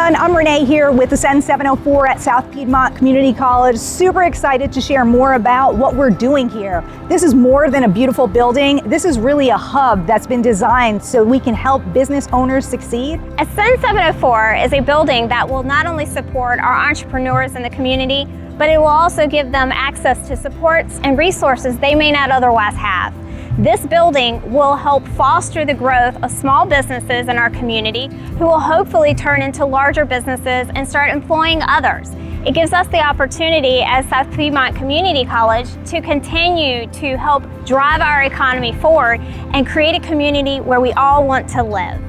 everyone, I'm Renee here with Ascend704 at South Piedmont Community College. Super excited to share more about what we're doing here. This is more than a beautiful building. This is really a hub that's been designed so we can help business owners succeed. Ascend704 is a building that will not only support our entrepreneurs in the community, but it will also give them access to supports and resources they may not otherwise have. This building will help foster the growth of small businesses in our community who will hopefully turn into larger businesses and start employing others. It gives us the opportunity as South Piedmont Community College to continue to help drive our economy forward and create a community where we all want to live.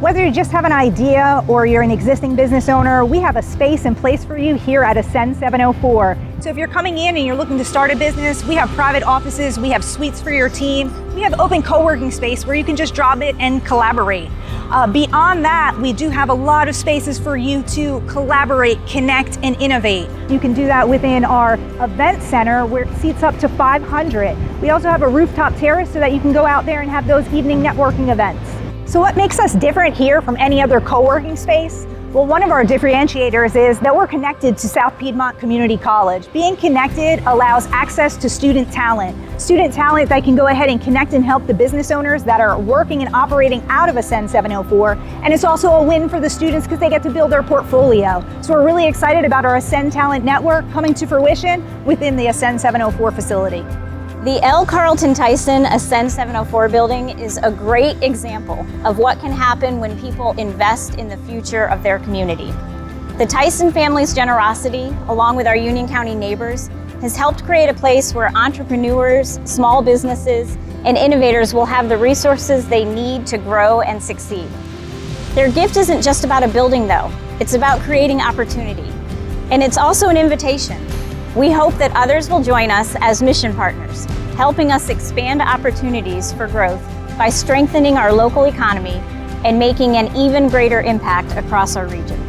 Whether you just have an idea or you're an existing business owner, we have a space and place for you here at Ascend704. So if you're coming in and you're looking to start a business, we have private offices, we have suites for your team, we have open co-working space where you can just drop it and collaborate. Beyond that, we do have a lot of spaces for you to collaborate, connect, and innovate. You can do that within our event center where it seats up to 500. We also have a rooftop terrace so that you can go out there and have those evening networking events. So what makes us different here from any other co-working space? Well, one of our differentiators is that we're connected to South Piedmont Community College. Being connected allows access to student talent that can go ahead and connect and help the business owners that are working and operating out of Ascend704. And it's also a win for the students because they get to build their portfolio. So we're really excited about our Ascend Talent Network coming to fruition within the Ascend704 facility. The L. Carlton Tyson Ascend704 building is a great example of what can happen when people invest in the future of their community. The Tyson family's generosity, along with our Union County neighbors, has helped create a place where entrepreneurs, small businesses, and innovators will have the resources they need to grow and succeed. Their gift isn't just about a building, though. It's about creating opportunity. And it's also an invitation. We hope that others will join us as mission partners, helping us expand opportunities for growth by strengthening our local economy and making an even greater impact across our region.